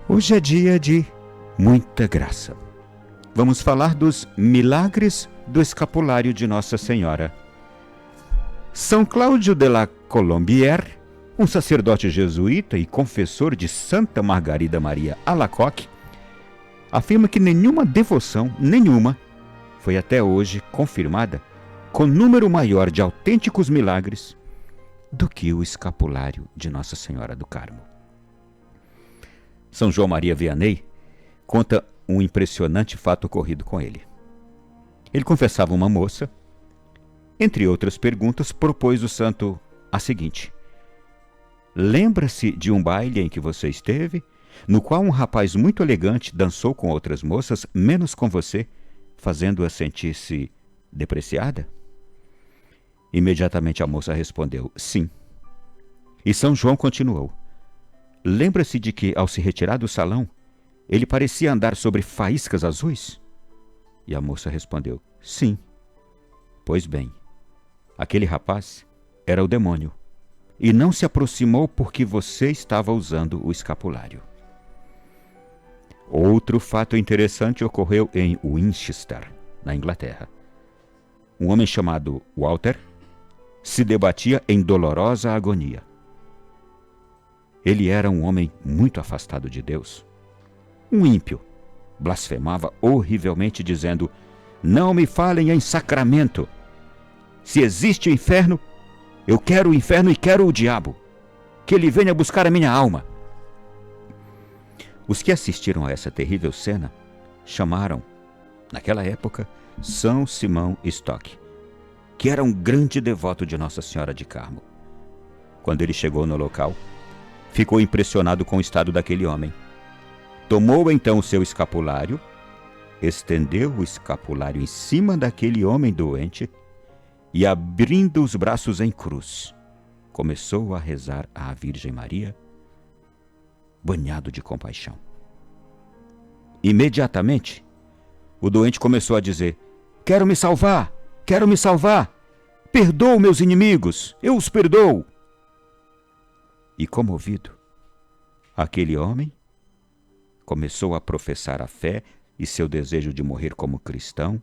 Hoje é dia de muita graça. Vamos falar dos milagres do escapulário de Nossa Senhora. São Cláudio de la Colombière, um sacerdote jesuíta e confessor de Santa Margarida Maria Alacoque, afirma que nenhuma devoção, foi até hoje confirmada com número maior de autênticos milagres do que o escapulário de Nossa Senhora do Carmo. São João Maria Vianney conta um impressionante fato ocorrido com ele. Ele confessava uma moça. Entre outras perguntas, propôs o santo a seguinte: lembra-se de um baile em que você esteve, no qual um rapaz muito elegante dançou com outras moças, menos com você, fazendo-a sentir-se depreciada? Imediatamente a moça respondeu: sim. E São João continuou: lembra-se de que, ao se retirar do salão, ele parecia andar sobre faíscas azuis? E a moça respondeu: sim. Pois bem, aquele rapaz era o demônio, e não se aproximou porque você estava usando o escapulário. Outro fato interessante ocorreu em Winchester, na Inglaterra. Um homem chamado Walter se debatia em dolorosa agonia. Ele era um homem muito afastado de Deus. Um ímpio. Blasfemava horrivelmente, dizendo: não me falem em sacramento. Se existe o inferno, eu quero o inferno e quero o diabo. Que ele venha buscar a minha alma. Os que assistiram a essa terrível cena chamaram, naquela época, São Simão Stock, que era um grande devoto de Nossa Senhora de Carmo. Quando ele chegou no local, ficou impressionado com o estado daquele homem. Tomou então o seu escapulário, estendeu o escapulário em cima daquele homem doente e, abrindo os braços em cruz, começou a rezar à Virgem Maria, banhado de compaixão. Imediatamente, o doente começou a dizer: quero me salvar, perdoo meus inimigos, eu os perdoo. E comovido, aquele homem começou a professar a fé e seu desejo de morrer como cristão,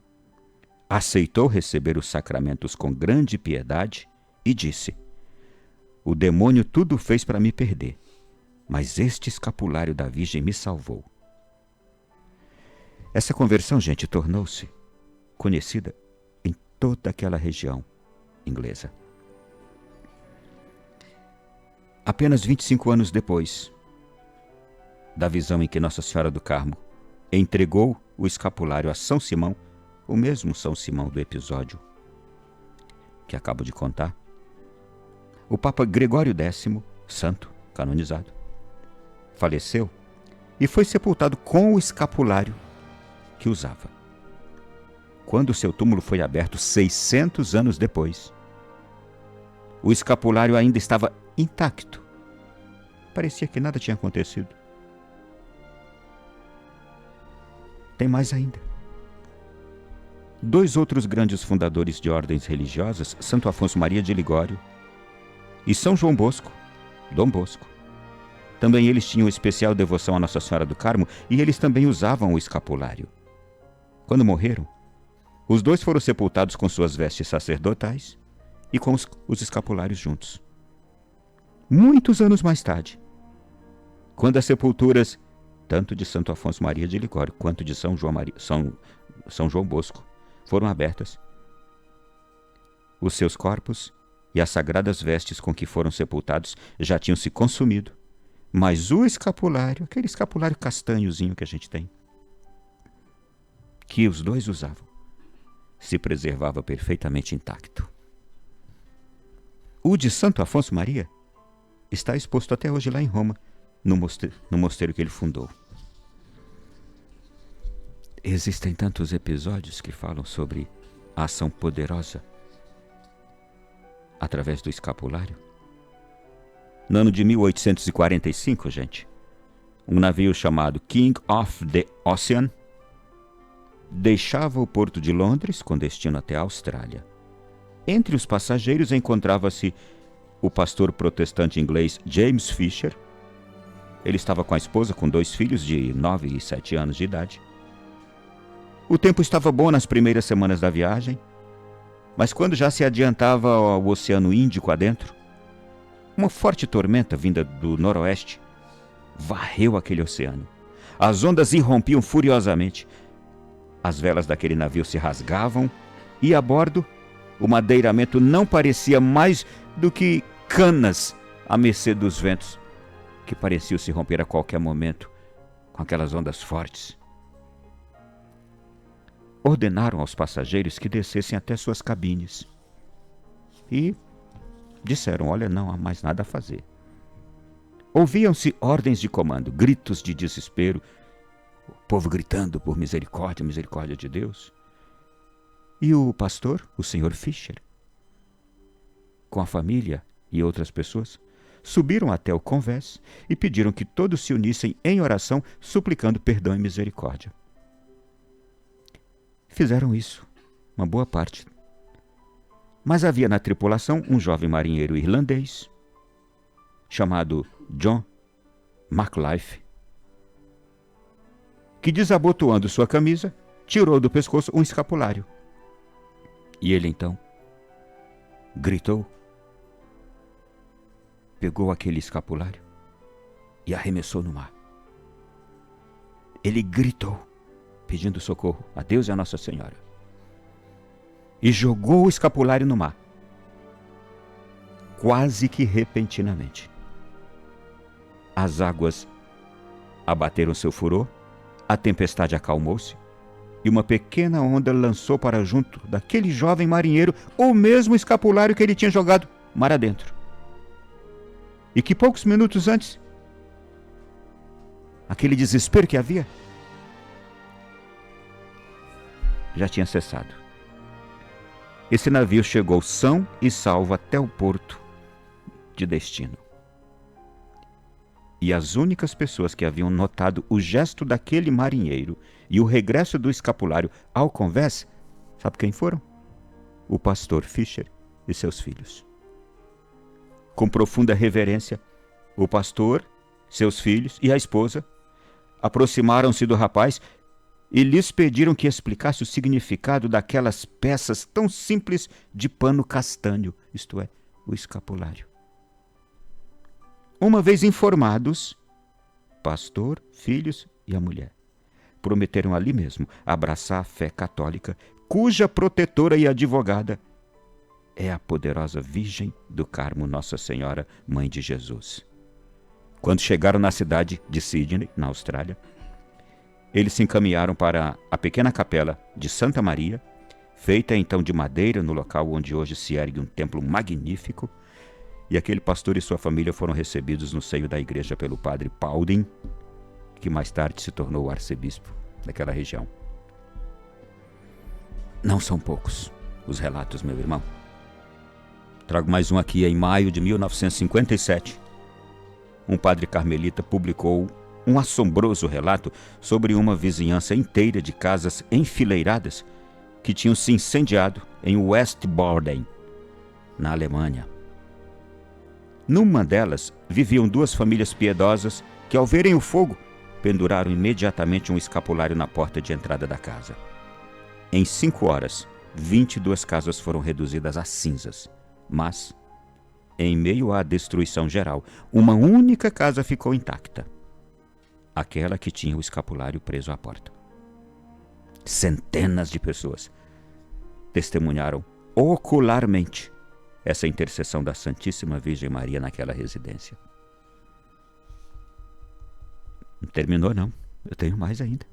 aceitou receber os sacramentos com grande piedade e disse: o demônio tudo fez para me perder, mas este escapulário da Virgem me salvou. Essa conversão, gente, tornou-se conhecida em toda aquela região inglesa. Apenas 25 anos depois da visão em que Nossa Senhora do Carmo entregou o escapulário a São Simão, o mesmo São Simão do episódio que acabo de contar, o Papa Gregório X, santo, canonizado, faleceu e foi sepultado com o escapulário que usava. Quando seu túmulo foi aberto 600 anos depois, o escapulário ainda estava intacto. Parecia que nada tinha acontecido. Tem mais ainda. 2 outros grandes fundadores de ordens religiosas, Santo Afonso Maria de Ligório e São João Bosco, Dom Bosco, também eles tinham especial devoção a Nossa Senhora do Carmo e eles também usavam o escapulário. Quando morreram, os 2 foram sepultados com suas vestes sacerdotais e com os escapulários juntos. Muitos anos mais tarde, quando as sepulturas tanto de Santo Afonso Maria de Ligório quanto de São João Bosco foram abertas, os seus corpos e as sagradas vestes com que foram sepultados já tinham se consumido, mas o escapulário, aquele escapulário castanhozinho que a gente tem, que os 2 usavam, se preservava perfeitamente intacto. O de Santo Afonso Maria está exposto até hoje lá em Roma, no mosteiro que ele fundou. Existem tantos episódios que falam sobre a ação poderosa através do escapulário. No ano de 1845, gente, um navio chamado King of the Ocean deixava o porto de Londres com destino até a Austrália. Entre os passageiros encontrava-se o pastor protestante inglês James Fisher, Ele estava com a esposa, com 2 filhos de 9 e 7 anos de idade. O tempo estava bom nas primeiras semanas da viagem, mas quando já se adiantava ao Oceano Índico adentro, uma forte tormenta vinda do noroeste varreu aquele oceano. As ondas irrompiam furiosamente. As velas daquele navio se rasgavam e, a bordo, o madeiramento não parecia mais do que canas à mercê dos ventos, que pareciam se romper a qualquer momento com aquelas ondas fortes. Ordenaram aos passageiros que descessem até suas cabines e disseram: olha, não há mais nada a fazer. Ouviam-se ordens de comando, gritos de desespero, o povo gritando por misericórdia, misericórdia de Deus. E o pastor, o Sr. Fisher, com a família e outras pessoas, subiram até o convés e pediram que todos se unissem em oração, suplicando perdão e misericórdia. Fizeram isso, uma boa parte. Mas havia na tripulação um jovem marinheiro irlandês, chamado John McLife, que, desabotoando sua camisa, tirou do pescoço um escapulário. E ele então gritou, pegou aquele escapulário e arremessou no mar. Ele gritou, pedindo socorro a Deus e a Nossa Senhora, e jogou o escapulário no mar. Quase que repentinamente, as águas abateram seu furor, a tempestade acalmou-se, e uma pequena onda lançou para junto daquele jovem marinheiro o mesmo escapulário que ele tinha jogado mar adentro. E que poucos minutos antes, aquele desespero que havia já tinha cessado. Esse navio chegou são e salvo até o porto de destino. E as únicas pessoas que haviam notado o gesto daquele marinheiro e o regresso do escapulário ao convés, sabe quem foram? O pastor Fisher e seus filhos. Com profunda reverência, o pastor, seus filhos e a esposa aproximaram-se do rapaz e lhes pediram que explicasse o significado daquelas peças tão simples de pano castanho, isto é, o escapulário. Uma vez informados, pastor, filhos e a mulher prometeram ali mesmo abraçar a fé católica, cuja protetora e advogada é a poderosa Virgem do Carmo, Nossa Senhora, Mãe de Jesus. Quando chegaram na cidade de Sydney, na Austrália, eles se encaminharam para a pequena capela de Santa Maria, feita então de madeira no local onde hoje se ergue um templo magnífico, e aquele pastor e sua família foram recebidos no seio da igreja pelo padre Paulding, que mais tarde se tornou o arcebispo daquela região. Não são poucos os relatos, meu irmão. Trago mais um aqui. Em maio de 1957, um padre carmelita publicou um assombroso relato sobre uma vizinhança inteira de casas enfileiradas que tinham se incendiado em Westborden, na Alemanha. Numa delas, viviam 2 famílias piedosas que, ao verem o fogo, penduraram imediatamente um escapulário na porta de entrada da casa. Em 5 horas, 22 casas foram reduzidas a cinzas. Mas, em meio à destruição geral, uma única casa ficou intacta. Aquela que tinha o escapulário preso à porta. Centenas de pessoas testemunharam ocularmente essa intercessão da Santíssima Virgem Maria naquela residência. Não terminou, não. Eu tenho mais ainda.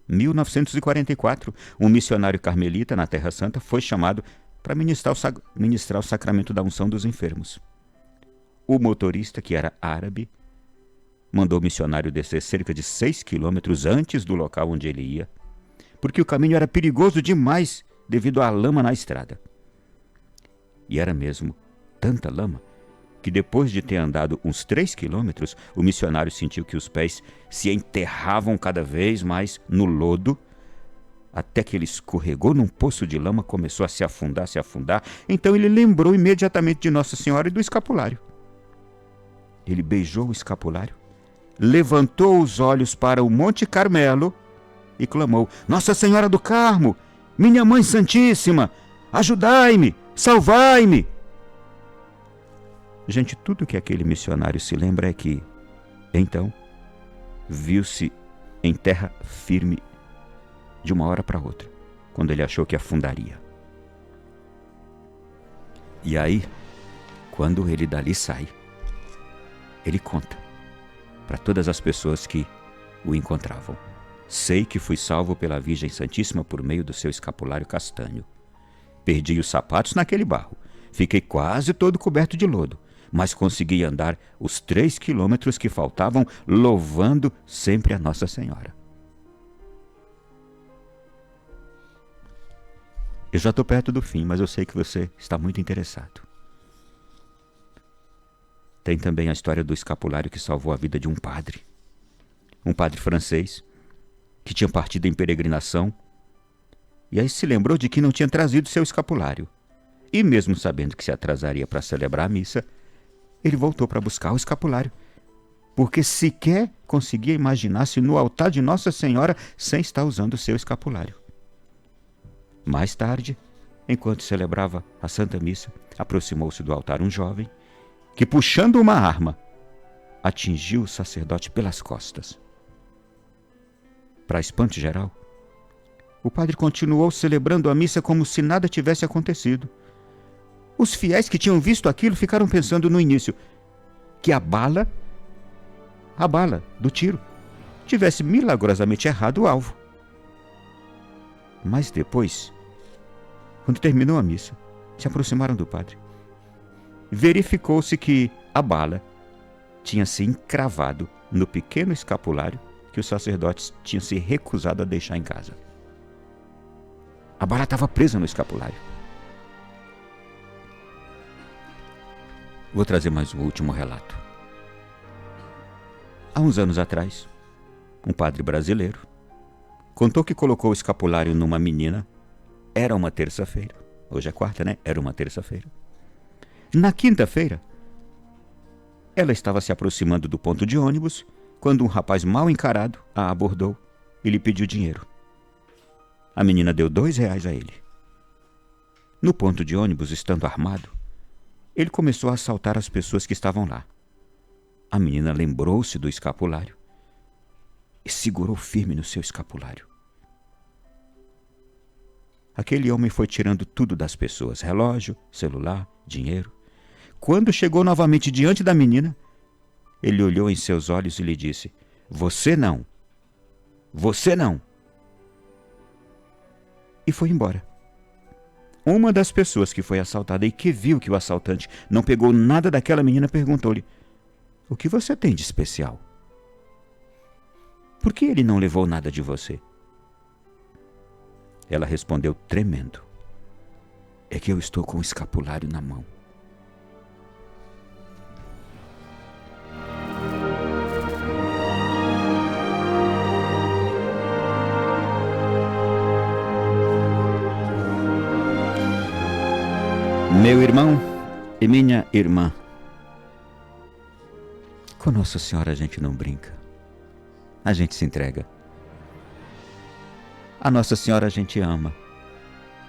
1944, um missionário carmelita na Terra Santa foi chamado para ministrar o sacramento da unção dos enfermos. O motorista, que era árabe, mandou o missionário descer cerca de 6 quilômetros antes do local onde ele ia, porque o caminho era perigoso demais devido à lama na estrada. E era mesmo tanta lama que, depois de ter andado uns 3 quilômetros, o missionário sentiu que os pés se enterravam cada vez mais no lodo, até que ele escorregou num poço de lama, começou a se afundar. Então ele lembrou imediatamente de Nossa Senhora e do escapulário. Ele beijou o escapulário levantou os olhos para o Monte Carmelo e clamou: Nossa Senhora do Carmo, minha Mãe Santíssima, ajudai-me, salvai-me. Gente, tudo que aquele missionário se lembra é que, então, viu-se em terra firme de uma hora para outra, quando ele achou que afundaria. E aí, quando ele dali sai, ele conta para todas as pessoas que o encontravam: sei que fui salvo pela Virgem Santíssima por meio do seu escapulário castanho. Perdi os sapatos naquele barro, fiquei quase todo coberto de lodo, mas consegui andar os 3 quilômetros que faltavam, louvando sempre a Nossa Senhora. Eu já estou perto do fim, mas eu sei que você está muito interessado. Tem também a história do escapulário que salvou a vida de um padre francês, que tinha partido em peregrinação, e aí se lembrou de que não tinha trazido seu escapulário. E mesmo sabendo que se atrasaria para celebrar a missa, ele voltou para buscar o escapulário, porque sequer conseguia imaginar-se no altar de Nossa Senhora sem estar usando o seu escapulário. Mais tarde, enquanto celebrava a Santa Missa, aproximou-se do altar um jovem que, puxando uma arma, atingiu o sacerdote pelas costas. Para espanto geral, o padre continuou celebrando a missa como se nada tivesse acontecido. Os fiéis que tinham visto aquilo ficaram pensando no início que a bala do tiro tivesse milagrosamente errado o alvo. Mas depois, quando terminou a missa, se aproximaram do padre. Verificou-se que a bala tinha se encravado no pequeno escapulário que os sacerdotes tinham se recusado a deixar em casa. A bala estava presa no escapulário. Vou trazer mais um último relato. Há uns anos atrás, um padre brasileiro contou que colocou o escapulário numa menina. Era uma terça-feira. Hoje é quarta, né? Era uma terça-feira. Na quinta-feira, ela estava se aproximando do ponto de ônibus quando um rapaz mal encarado a abordou e lhe pediu dinheiro. A menina deu R$2 a ele. No ponto de ônibus, estando armado, ele começou a assaltar as pessoas que estavam lá. A menina lembrou-se do escapulário e segurou firme no seu escapulário. Aquele homem foi tirando tudo das pessoas: relógio, celular, dinheiro. Quando chegou novamente diante da menina, ele olhou em seus olhos e lhe disse: Você não! Você não! E foi embora. Uma das pessoas que foi assaltada e que viu que o assaltante não pegou nada daquela menina perguntou-lhe: O que você tem de especial? Por que ele não levou nada de você? Ela respondeu tremendo: É que eu estou com o escapulário na mão. Meu irmão e minha irmã, com Nossa Senhora a gente não brinca, a gente se entrega. A Nossa Senhora a gente ama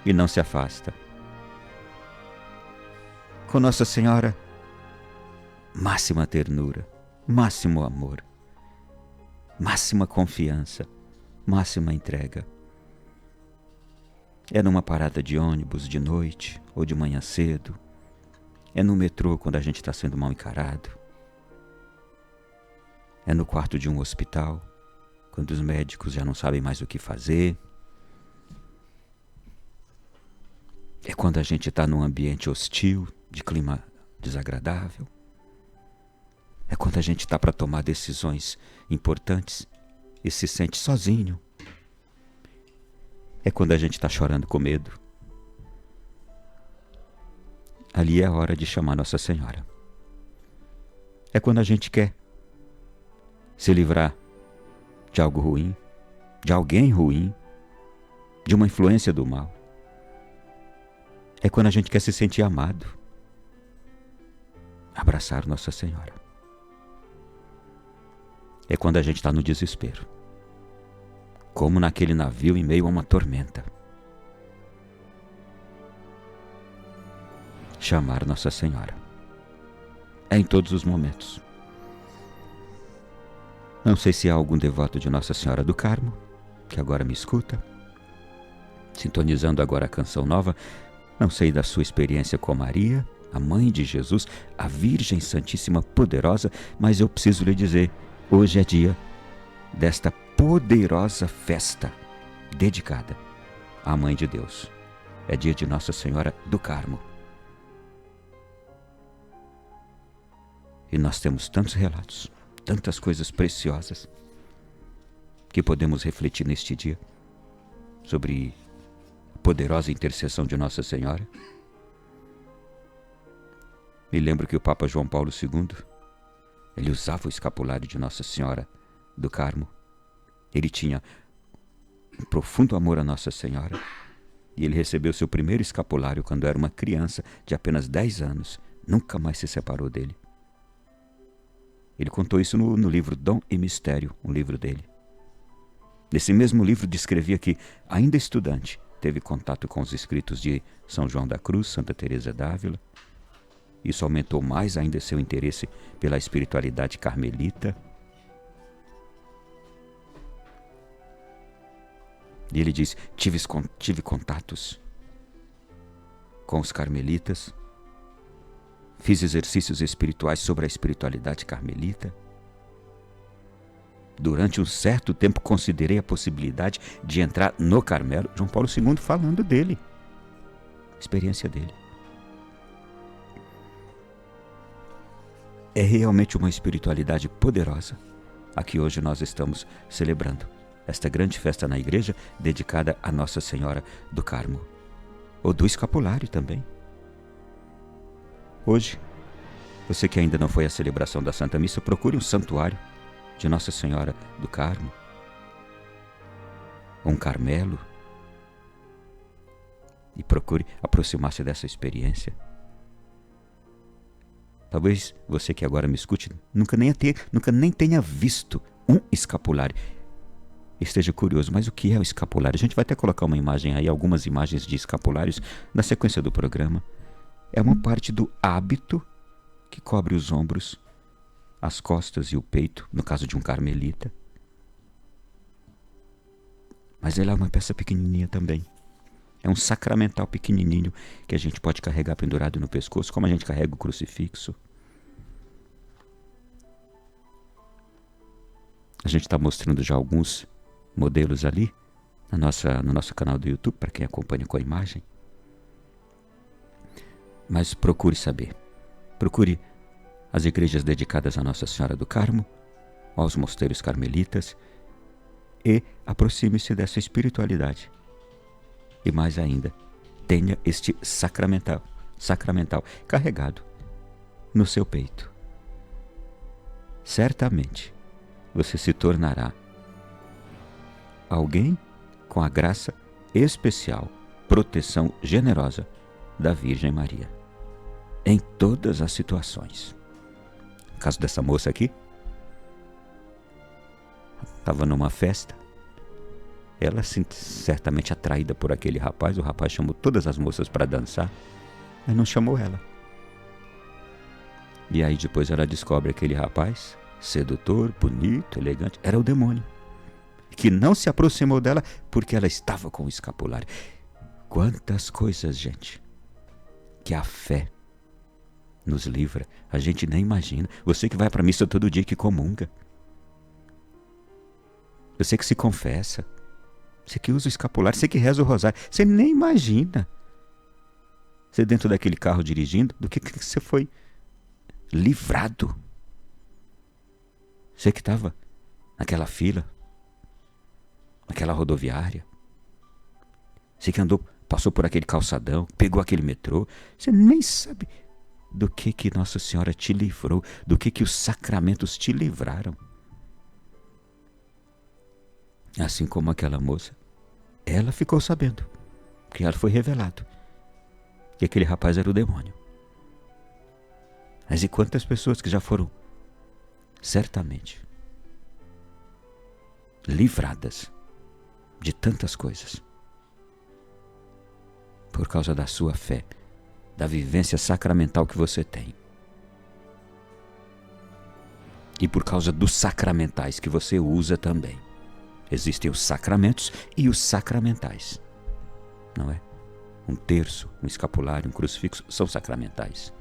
e não se afasta. Com Nossa Senhora, máxima ternura, máximo amor, máxima confiança, máxima entrega. É numa parada de ônibus de noite ou de manhã cedo. É no metrô quando a gente está sendo mal encarado. É no quarto de um hospital, quando os médicos já não sabem mais o que fazer. É quando a gente está num ambiente hostil, de clima desagradável. É quando a gente está para tomar decisões importantes e se sente sozinho. É quando a gente está chorando com medo. Ali é a hora de chamar Nossa Senhora. É quando a gente quer se livrar de algo ruim, de alguém ruim, de uma influência do mal. É quando a gente quer se sentir amado. Abraçar Nossa Senhora. é quando a gente está no desespero. Como naquele navio em meio a uma tormenta. Chamar Nossa Senhora. É em todos os momentos. Não sei se há algum devoto de Nossa Senhora do Carmo que agora me escuta, sintonizando agora a canção nova. Não sei da sua experiência com Maria, a Mãe de Jesus, a Virgem Santíssima Poderosa, mas eu preciso lhe dizer, hoje é dia desta poderosa festa dedicada à Mãe de Deus. É dia de Nossa Senhora do Carmo. E nós temos tantos relatos, tantas coisas preciosas que podemos refletir neste dia sobre a poderosa intercessão de Nossa Senhora. Me lembro que o Papa João Paulo II, ele usava o escapulário de Nossa Senhora do Carmo. Ele tinha um profundo amor a Nossa Senhora e ele recebeu seu primeiro escapulário quando era uma criança de apenas 10 anos. Nunca mais se separou dele. Ele contou isso no livro Dom e Mistério, um livro dele. Nesse mesmo livro descrevia que, ainda estudante, teve contato com os escritos de São João da Cruz, Santa Teresa d'Ávila. Isso aumentou mais ainda seu interesse pela espiritualidade carmelita. E ele diz, tive contatos com os carmelitas, fiz exercícios espirituais sobre a espiritualidade carmelita. Durante um certo tempo considerei a possibilidade de entrar no Carmelo. João Paulo II falando dele, experiência dele. É realmente uma espiritualidade poderosa a que hoje nós estamos celebrando. Esta grande festa na igreja dedicada a Nossa Senhora do Carmo. Ou do escapulário também. Hoje, você que ainda não foi à celebração da Santa Missa, procure um santuário de Nossa Senhora do Carmo. Ou um Carmelo. E procure aproximar-se dessa experiência. Talvez você que agora me escute nunca nem tenha visto um escapulário. Esteja curioso, mas o que é o escapulário? A gente vai até colocar uma imagem aí, algumas imagens de escapulários na sequência do programa. É uma parte do hábito que cobre os ombros, as costas e o peito, no caso de um carmelita. Mas ele é uma peça pequenininha também. É um sacramental pequenininho que a gente pode carregar pendurado no pescoço, como a gente carrega o crucifixo. A gente está mostrando já alguns modelos ali no nosso canal do YouTube, para quem acompanha com a imagem. Mas procure saber. Procure as igrejas dedicadas a Nossa Senhora do Carmo, aos mosteiros carmelitas, e aproxime-se dessa espiritualidade. E mais ainda, tenha este sacramental carregado no seu peito. Certamente você se tornará alguém com a graça especial, proteção generosa da Virgem Maria, em todas as situações. No caso dessa moça aqui, estava numa festa, ela certamente atraída por aquele rapaz, o rapaz chamou todas as moças para dançar, mas não chamou ela. E aí depois ela descobre aquele rapaz, sedutor, bonito, elegante, era o demônio, que não se aproximou dela porque ela estava com o escapulário. Quantas coisas, gente, que a fé nos livra, a gente nem imagina. Você que vai para a missa todo dia, que comunga, você que se confessa, você que usa o escapulário, você que reza o rosário, você nem imagina. Você dentro daquele carro dirigindo, do que você foi livrado. Você que estava naquela fila, naquela rodoviária, você que passou por aquele calçadão, pegou aquele metrô, você nem sabe do que Nossa Senhora te livrou, do que os sacramentos te livraram. Assim como aquela moça, ela ficou sabendo, porque ela foi revelado que aquele rapaz era o demônio. Mas e quantas pessoas que já foram, certamente, livradas de tantas coisas. Por causa da sua fé, da vivência sacramental que você tem. E por causa dos sacramentais que você usa também. Existem os sacramentos e os sacramentais. Não é? Um terço, um escapulário, um crucifixo são sacramentais.